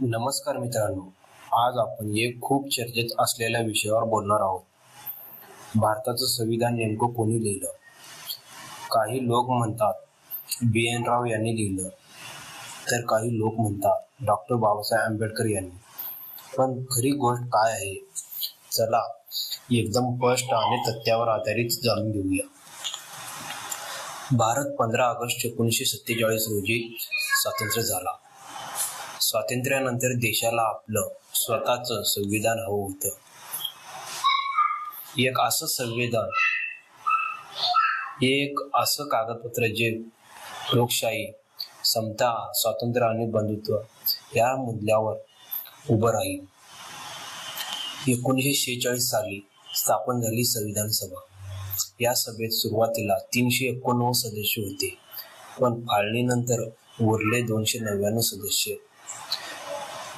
नमस्कार मित्रांनो, आज आपण एक खूप चर्चेत असलेल्या विषयावर बोलणार आहोत. भारताचं संविधान नेमकं कोणी लिहिलं? काही लोक म्हणतात बी.एन. राव यांनी लिहिलं, तर काही लोक म्हणतात डॉक्टर बाबासाहेब आंबेडकर यांनी. पण खरी गोष्ट काय आहे? चला एकदम स्पष्ट आणि तथ्यावर आधारित जाणून घेऊया. भारत 15 ऑगस्ट 1947 रोजी स्वातंत्र्य झाला. स्वातंत्र्यानंतर देशाला आपलं स्वतःचं संविधान हवं होतं. एक असं कागदपत्र जे लोकशाही, समता, स्वातंत्र्य आणि बंधुत्व या मुद्द्यावर उभं राहील. 1946 साली स्थापन झाली संविधान सभा. या सभेत सुरुवातीला 389 सदस्य होते, पण फाळणीनंतर उरले 299 सदस्य.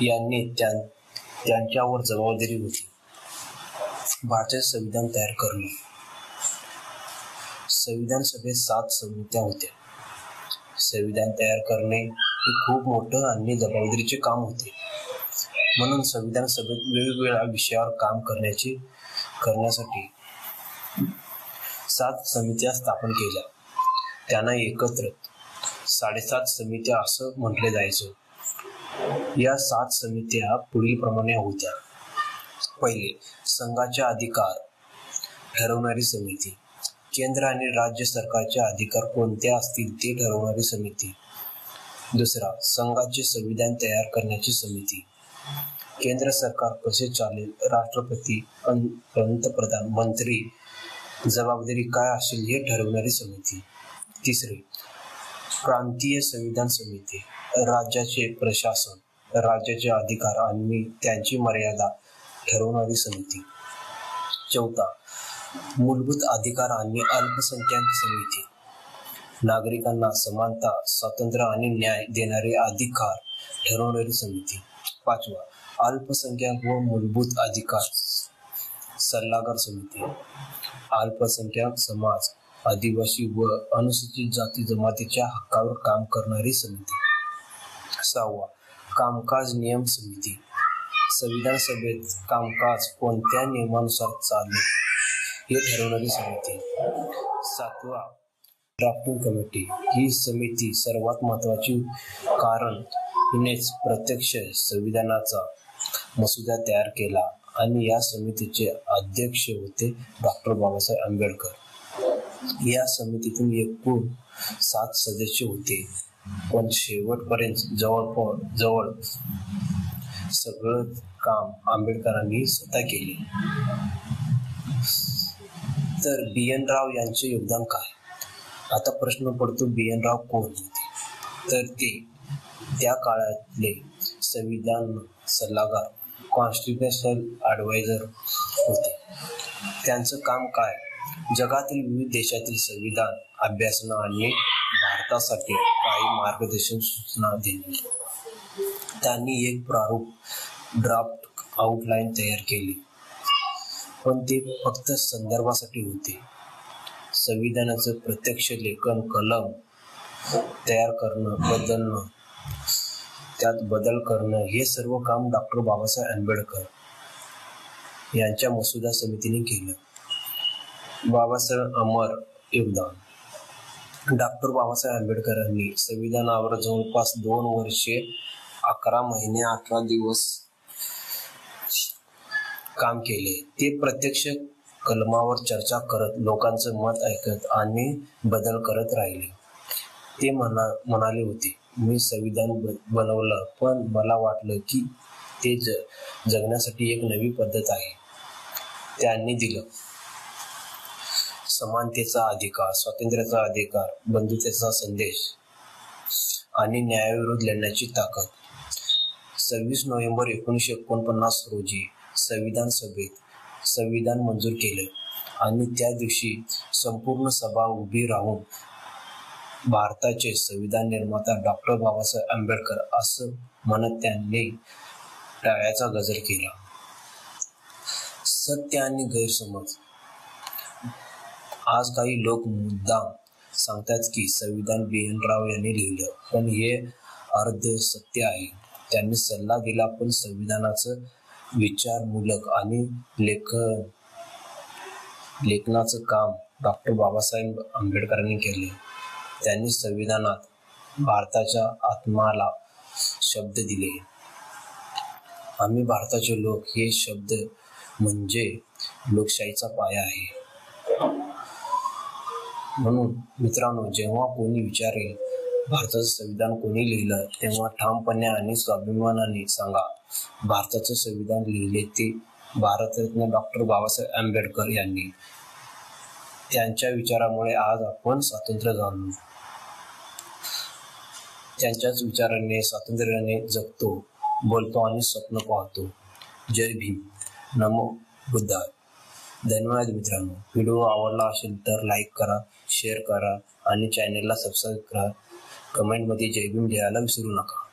यांनी त्यांच्यावर जबाबदारी होती भारताचे संविधान तयार करणे. संविधान सभेत 7 समित्या होत्या. संविधान तयार करणे हे खूप मोठं आणि जबाबदारीचे काम होते. म्हणून संविधान सभेत वेगवेगळ्या विषयावर काम करण्यासाठी 7 समित्या स्थापन केल्या. त्यांना एकत्र 7.5 समित्या असं म्हटले जायचं. या 7 समित्या पुढील प्रमाणे होत्या. पहिले, संघाचे अधिकार ठरवणारी समिती. केंद्र आणि राज्य सरकारचे अधिकार कोणते असतील ते ठरवणारी समिती. दुसरा, संघाचे संविधान तयार करण्याची समिती. केंद्र सरकार कसे चालेल, राष्ट्रपती, पंतप्रधान, मंत्री जबाबदारी काय असेल हे ठरवणारी समिती. तिसरे, प्रांतीय संविधान समिती. राज्याचे प्रशासन, राज्याचे अधिकार आणि त्यांची मर्यादा ठरवणारी समिती. चौथा, मूलभूत अधिकार आणि अल्पसंख्याक समिती. नागरिकांना समानता, स्वातंत्र्य आणि न्याय देणारे अधिकार ठरवणारी समिती. पाचवा, अल्पसंख्याक व मूलभूत अधिकार सल्लागार समिती. अल्पसंख्याक समाज, आदिवासी व अनुसूचित जाती जमातीच्या हक्कावर काम करणारी समिती. सहावा, कामकाज नियम समिती. संविधान सभेत कामकाज कोणत्या नियमानुसार चालेल हे ठरवणारी समिती. सातवा, ड्राफ्टिंग कमिटी. ही समिती सर्वात महत्वाची, कारण हिनेच प्रत्यक्ष संविधानाचा मसुदा तयार केला आणि या समितीचे अध्यक्ष होते डॉक्टर बाबासाहेब आंबेडकर. या समितीतून एकूण 7 सदस्य होते, पण शेवटपर्यंत जवळ सगळं काम आंबेडकरांनी स्वतः केले. तर बी.एन. राव यांचे योगदान काय? आता प्रश्न पडतो, बी.एन. राव कोण होते? तर ते त्या काळातले संविधान सल्लागार, कॉन्स्टिट्युशनल ॲडवायझर होते. त्यांचं काम काय? जगातील विविध देशातील संविधान अभ्यासणं आणि भारतासाठी काही मार्गदर्शक सूचना देणे. त्यांनी एक प्रारूप ड्राफ्ट आउटलाईन तयार केली, पण ते फक्त संदर्भासाठी होते. संविधानाचं प्रत्यक्ष लेखन, कलम तयार करणं, त्यात बदल करणं हे सर्व काम डॉक्टर बाबासाहेब आंबेडकर यांच्या मसुदा समितीने केलं. बाबासाहेब अमर योगदान. डॉक्टर बाबासाहेब आंबेडकरांनी संविधानावर जवळपास 2 वर्षे 11 महिने 18 दिवस काम केले. ते प्रत्यक्ष कलमावर चर्चा करत, लोकांचं मत ऐकत आणि बदल करत राहिले. ते म्हणाले होते, मी संविधान बनवलं, पण मला वाटलं की ते जगण्यासाठी एक नवी पद्धत आहे. त्यांनी दिलं समानतेचा अधिकार, स्वातंत्र्याचा अधिकार, बंधुतेचा संदेश आणि न्यायाविरुद्ध लढण्याची ताकद. 26 नोव्हेंबर 1949 रोजी संविधान सभेत संविधान मंजूर केलं आणि त्या दिवशी संपूर्ण सभा उभी राहून भारताचे संविधान निर्माता डॉक्टर बाबासाहेब आंबेडकर असं म्हणत त्यांनी टाळ्याचा गजर केला. सत्य आणि गैरसमज. आज काही लोक मुद्दाम सांगतात की संविधान बी.एन. राव यांनी लिहिलं, पण हे अर्ध सत्य आहे. त्यांनी सल्ला दिला, पण संविधानाचं विचारमूलक आणि लेखनाचं काम डॉक्टर बाबासाहेब आंबेडकरांनी केले. त्यांनी संविधानात भारताच्या आत्म्याला शब्द दिले. आम्ही भारताचे लोक हे शब्द म्हणजे लोकशाहीचा पाया आहे. म्हणून मित्रांनो, जेव्हा कोणी विचारेल भारताचं संविधान कोणी लिहिलं, तेव्हा ठामपणे आणि स्वाभिमानाने सांगा, भारताचं संविधान लिहिले ते भारतरत्न डॉक्टर बाबासाहेब आंबेडकर यांनी. त्यांच्या विचारामुळे आज आपण स्वातंत्र्य झालो. त्यांच्याच विचाराने स्वातंत्र्याने जगतो, बोलतो आणि स्वप्न पाहतो. जय भीम. नमो बुद्धाय. धन्यवाद मित्रांनो. व्हिडिओ आवडला असेल तर लाईक करा, शेअर करा आणि चॅनलला सबस्क्राईब करा. कमेंटमध्ये जय भीम लिहायला विसरू नका.